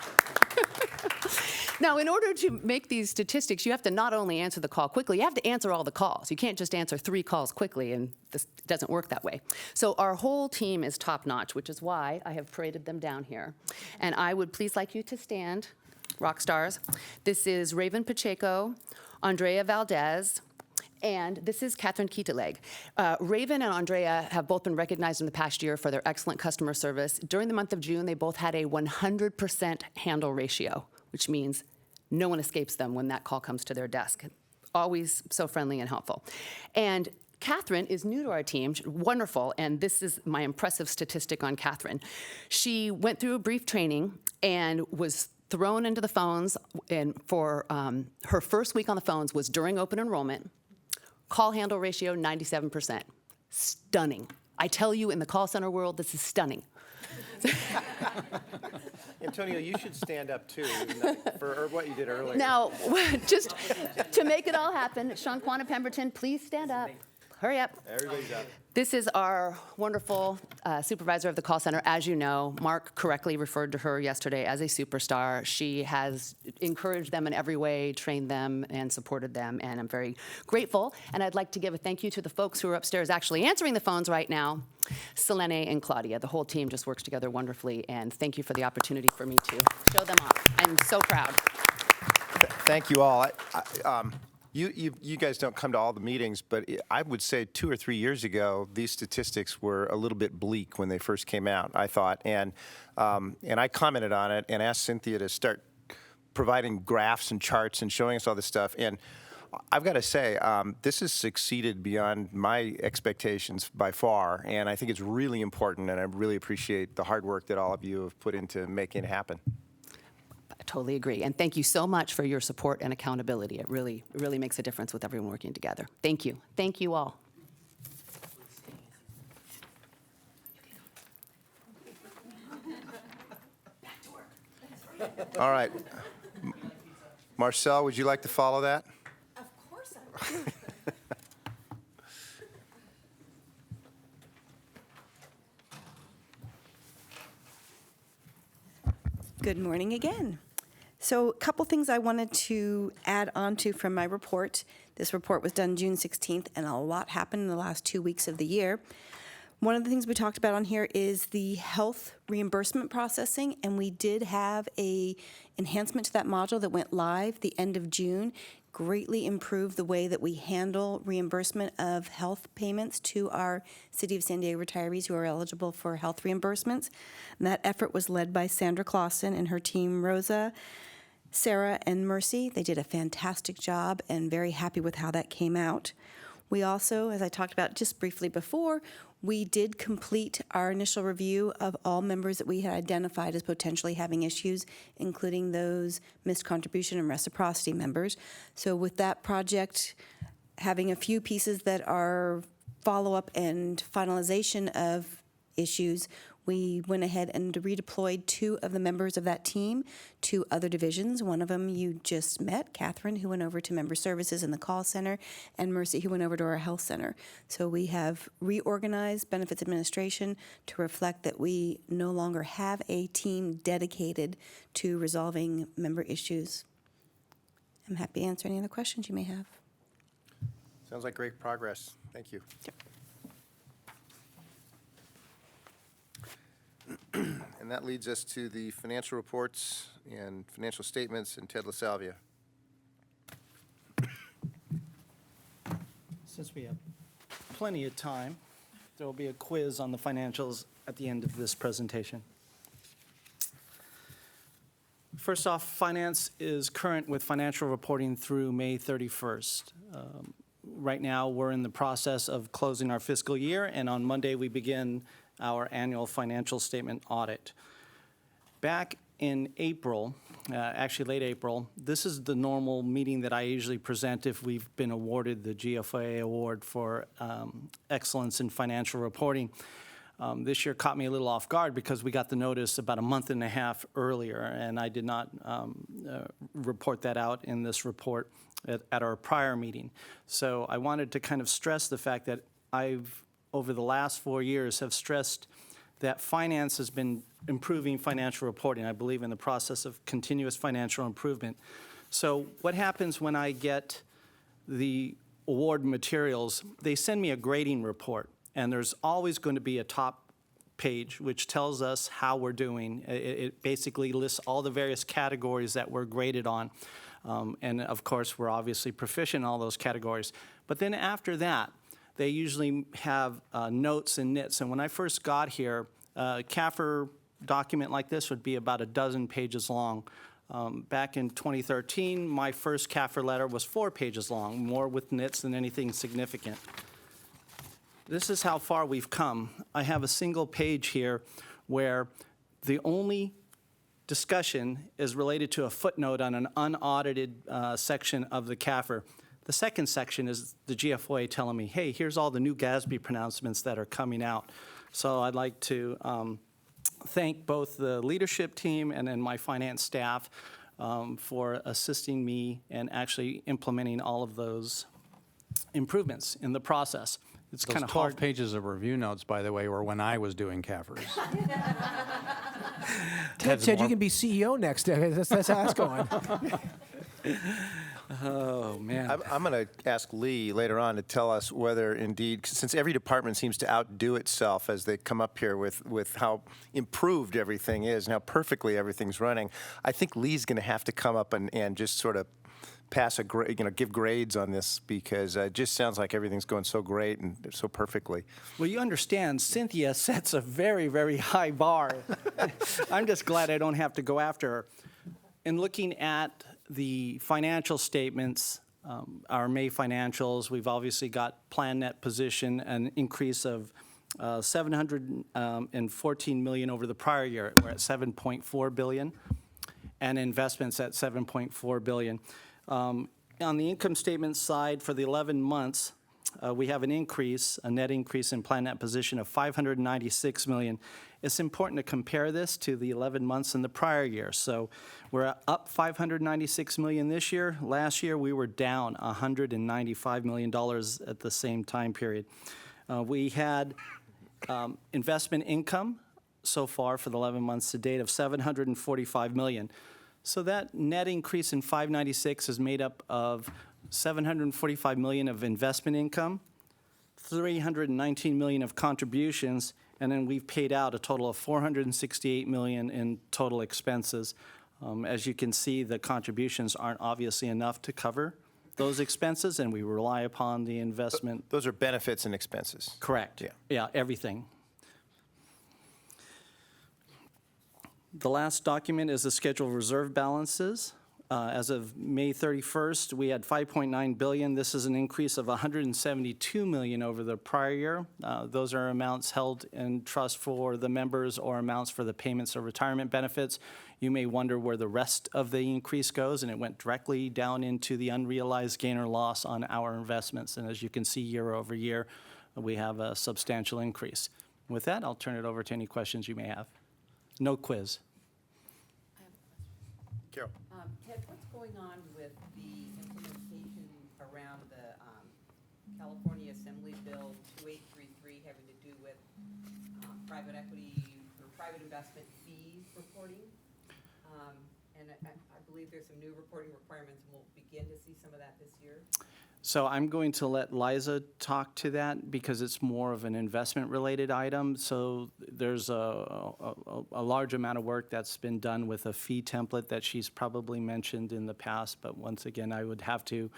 Now, in order to make these statistics, you have to not only answer the call quickly, you have to answer all the calls. You can't just answer 3 calls quickly, and this doesn't work that way. So our whole team is top-notch, which is why I have paraded them down here. And I would please like you to stand, rock stars. This is Raven Pacheco, Andrea Valdez, and this is Catherine Keteleg. Raven and Andrea have both been recognized in the past year for their excellent customer service. During the month of June, they both had a 100% handle ratio, which means no one escapes them when that call comes to their desk. Always so friendly and helpful. And Catherine is new to our team, wonderful, and this is my impressive statistic on Catherine. She went through a brief training and was thrown into the phones, and for her first week on the phones was during open enrollment. Call handle ratio, 97%. Stunning. I tell you, in the call center world, this is stunning. Antonio, you should stand up too for what you did earlier. Now, just to make it all happen, Shawnquana Pemberton, please stand up. Hurry up. Everybody's up. This is our wonderful supervisor of the call center. As you know, Mark correctly referred to her yesterday as a superstar. She has encouraged them in every way, trained them, and supported them, and I'm very grateful. And I'd like to give a thank you to the folks who are upstairs actually answering the phones right now, Selene and Claudia. The whole team just works together wonderfully, and thank you for the opportunity for me to show them off. I'm so proud. Thank you all. You guys don't come to all the meetings, but I would say 2 or 3 years ago, these statistics were a little bit bleak when they first came out, I thought. And I commented on it and asked Cynthia to start providing graphs and charts and showing us all this stuff. And I've got to say, this has succeeded beyond my expectations by far. And I think it's really important, and I really appreciate the hard work that all of you have put into making it happen. I totally agree. And thank you so much for your support and accountability. It really makes a difference with everyone working together. Thank you. Thank you all. All right. Marcel, would you like to follow that? Of course I would. Good morning again. So a couple things I wanted to add on to from my report. This report was done June 16th, and a lot happened in the last 2 weeks of the year. One of the things we talked about on here is the health reimbursement processing, and we did have a enhancement to that module that went live the end of June, greatly improved the way that we handle reimbursement of health payments to our City of San Diego retirees who are eligible for health reimbursements. And that effort was led by Sandra Clausen and her team, Rosa, Sarah, and Mercy. They did a fantastic job, and very happy with how that came out. We also, as I talked about just briefly before, we did complete our initial review of all members that we had identified as potentially having issues, including those missed contribution and reciprocity members. So with that project having a few pieces that are follow-up and finalization of issues, we went ahead and redeployed 2 of the members of that team to other divisions. One of them you just met, Catherine, who went over to member services in the call center, and Mercy, who went over to our health center. So we have reorganized benefits administration to reflect that we no longer have a team dedicated to resolving member issues. I'm happy to answer any other questions you may have. Sounds like great progress. Thank you. Yep. And that leads us to the financial reports and financial statements, and Ted LaSalvia. Since we have plenty of time, there will be a quiz on the financials at the end of this presentation. First off, finance is current with financial reporting through May 31st. Right now, we're in the process of closing our fiscal year, and on Monday, we begin our annual financial statement audit. Back in April, actually late April, this is the normal meeting that I usually present if we've been awarded the GFA award for excellence in financial reporting. This year caught me a little off guard because we got the notice about a month and a half earlier, and I did not report that out in this report at our prior meeting. So I wanted to kind of stress the fact that over the last 4 years, have stressed that finance has been improving financial reporting, I believe in the process of continuous financial improvement. So what happens when I get the award materials? They send me a grading report, and there's always going to be a top page which tells us how we're doing. It basically lists all the various categories that we're graded on. And of course, we're obviously proficient in all those categories. But then after that, they usually have notes and nits. And when I first got here, a CAFR document like this would be about a dozen pages long. Back in 2013, my first CAFR letter was 4 pages long, more with nits than anything significant. This is how far we've come. I have a single page here where the only discussion is related to a footnote on an unaudited section of the CAFR. The second section is the GFOA telling me, hey, here's all the new GASB pronouncements that are coming out. So I'd like to thank both the leadership team and then my finance staff for assisting me in actually implementing all of those improvements in the process. It's Those kind of 12 hard. pages of review notes, by the way, were when I was doing CAFRs. Ted, you can be CEO next. That's how it's going. Oh, man. I'm going to ask Lee later on to tell us whether indeed, since every department seems to outdo itself as they come up here with how improved everything is and how perfectly everything's running, I think Lee's going to have to come up and just sort of pass a grade, give grades on this, because it just sounds like everything's going so great and so perfectly. Well, you understand, Cynthia sets a very, very high bar. I'm just glad I don't have to go after her. In looking at the financial statements, our May financials, we've obviously got plan net position, an increase of $714 million over the prior year. We're at $7.4 billion, and investments at $7.4 billion. On the income statement side, for the 11 months, we have an increase, a net increase in plan net position of $596 million. It's important to compare this to the 11 months in the prior year. So we're up $596 million this year. Last year, we were down $195 million at the same time period. We had investment income so far for the 11 months to date of $745 million. So that net increase in 596 is made up of $745 million of investment income, $319 million of contributions, and then we've paid out a total of $468 million in total expenses. As you can see, the contributions aren't obviously enough to cover those expenses, and we rely upon the investment. Those are benefits and expenses. Correct. Yeah. Yeah, everything. The last document is the schedule of reserve balances. As of May 31st, we had $5.9 billion. This is an increase of $172 million over the prior year. Those are amounts held in trust for the members or amounts for the payments of retirement benefits. You may wonder where the rest of the increase goes, and it went directly down into the unrealized gain or loss on our investments. And as you can see, year over year, we have a substantial increase. With that, I'll turn it over to any questions you may have. No quiz. Carol. Ted, what's going on with the implementation around the California Assembly Bill 2833 having to do with private equity or private investment fee reporting? And I believe there's some new reporting requirements, and we'll begin to see some of that this year. So I'm going to let Liza talk to that because it's more of an investment-related item. So there's a large amount of work that's been done with a fee template that she's probably mentioned in the past. But once again, I would have to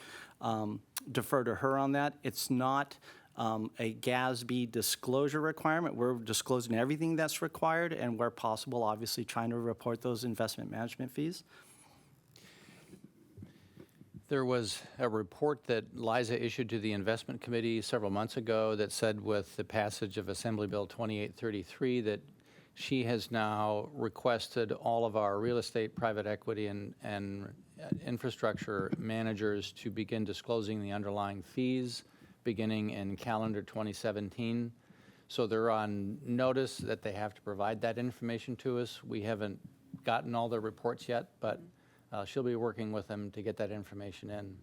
defer to her on that. It's not a GASB disclosure requirement. We're disclosing everything that's required, and where possible, obviously trying to report those investment management fees. There was a report that Liza issued to the investment committee several months ago that said with the passage of Assembly Bill 2833 that she has now requested all of our real estate, private equity, and infrastructure managers to begin disclosing the underlying fees beginning in calendar 2017. So they're on notice that they have to provide that information to us. We haven't gotten all the reports yet, but she'll be working with them to get that information in.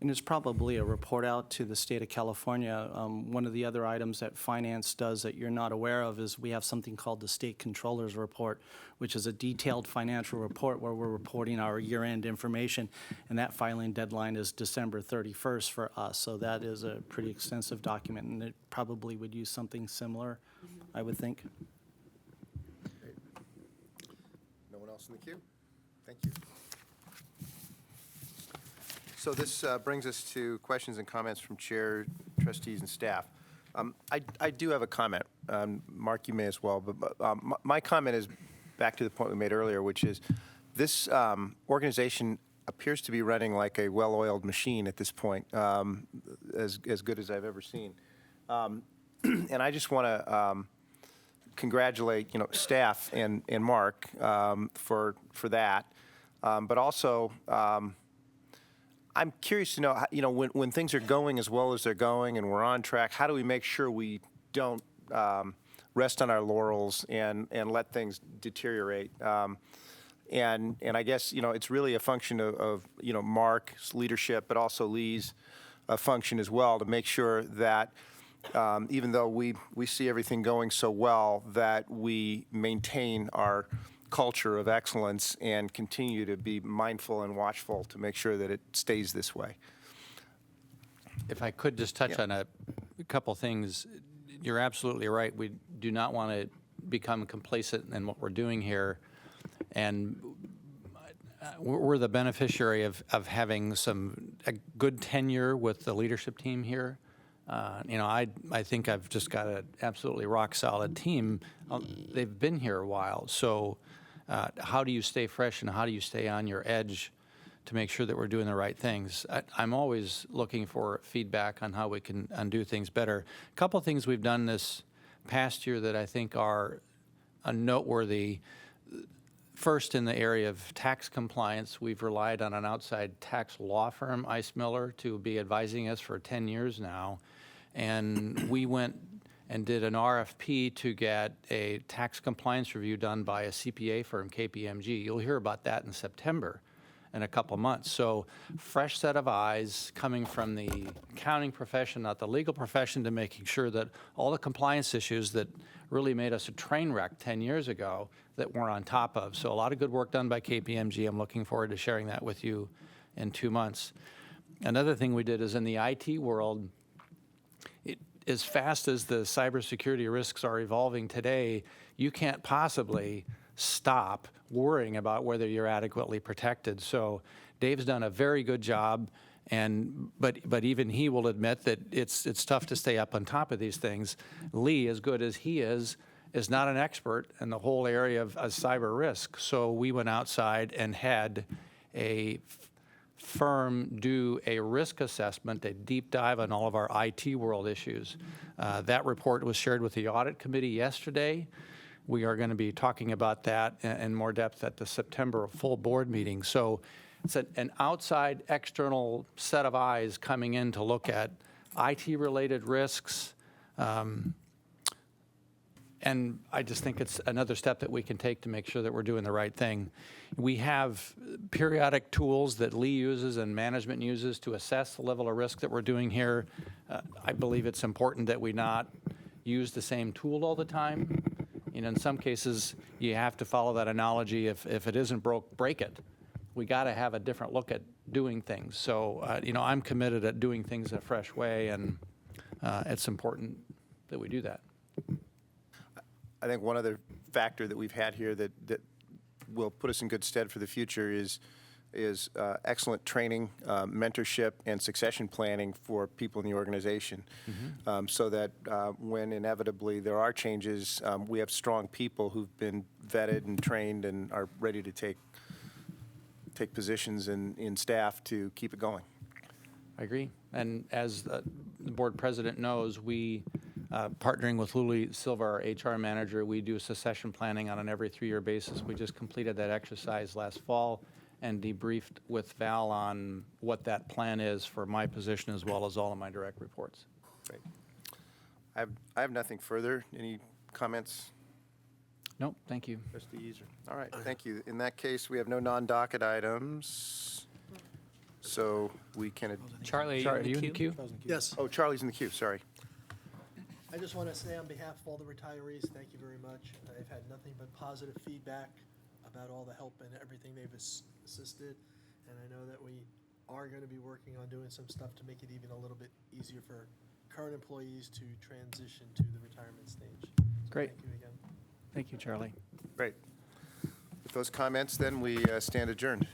And there's probably a report out to the state of California. One of the other items that finance does that you're not aware of is we have something called the State Controller's Report, which is a detailed financial report where we're reporting our year-end information, and that filing deadline is December 31st for us. So that is a pretty extensive document, and it probably would use something similar, I would think. No one else in the queue? Thank you. So this brings us to questions and comments from chair, trustees, and staff. I do have a comment. Mark, you may as well, but my comment is back to the point we made earlier, which is this organization appears to be running like a well-oiled machine at this point, as good as I've ever seen. And I just want to congratulate, staff and Mark for that, but also I'm curious to know, when things are going as well as they're going and we're on track, how do we make sure we don't rest on our laurels and let things deteriorate? And I guess, it's really a function of Mark's leadership, but also Lee's function as well to make sure that even though we see everything going so well, that we maintain our culture of excellence and continue to be mindful and watchful to make sure that it stays this way. If I could just touch on a couple things, you're absolutely right. We do not want to become complacent in what we're doing here, and we're the beneficiary of having a good tenure with the leadership team here. I think I've just got an absolutely rock solid team. They've been here a while, so how do you stay fresh and how do you stay on your edge to make sure that we're doing the right things? I'm always looking for feedback on how we can undo things better. A couple of things we've done this past year that I think are noteworthy. First, in the area of tax compliance, we've relied on an outside tax law firm, Ice Miller, to be advising us for 10 years now. And we went and did an RFP to get a tax compliance review done by a CPA firm, KPMG. You'll hear about that in September in a couple months. So fresh set of eyes coming from the accounting profession, not the legal profession, to making sure that all the compliance issues that really made us a train wreck 10 years ago that we're on top of. So a lot of good work done by KPMG. I'm looking forward to sharing that with you in 2 months. Another thing we did is in the IT world, as fast as the cybersecurity risks are evolving today, you can't possibly stop worrying about whether you're adequately protected. So Dave's done a very good job, but even he will admit that it's tough to stay up on top of these things. Lee, as good as he is not an expert in the whole area of cyber risk. So we went outside and had a firm do a risk assessment, a deep dive on all of our IT world issues. That report was shared with the audit committee yesterday. We are going to be talking about that in more depth at the September full board meeting. So it's an outside external set of eyes coming in to look at IT-related risks. And I just think it's another step that we can take to make sure that we're doing the right thing. We have periodic tools that Lee uses and management uses to assess the level of risk that we're doing here. I believe it's important that we not use the same tool all the time. In some cases, you have to follow that analogy. If it isn't broke, break it. We got to have a different look at doing things. So, I'm committed at doing things in a fresh way, and it's important that we do that. I think one other factor that we've had here that will put us in good stead for the future is excellent training, mentorship, and succession planning for people in the organization, so that when inevitably there are changes, we have strong people who've been vetted and trained and are ready to take positions in staff to keep it going. I agree. And as the board president knows, we, partnering with Luli Silva, our HR manager, we do succession planning on an every 3-year basis. We just completed that exercise last fall and debriefed with Val on what that plan is for my position as well as all of my direct reports. Great. I have nothing further. Any comments? Nope, thank you. All right, thank you. In that case, we have no non-docket items. So we can, Charlie, Are are you in the queue? Yes, oh, Charlie's in the queue, sorry. I just want to say on behalf of all the retirees, thank you very much. I've had nothing but positive feedback about all the help and everything they've assisted. And I know that we are going to be working on doing some stuff to make it even a little bit easier for current employees to transition to the retirement stage. So Great. Thank you again. Thank you, Charlie. Great. With those comments, then, we stand adjourned.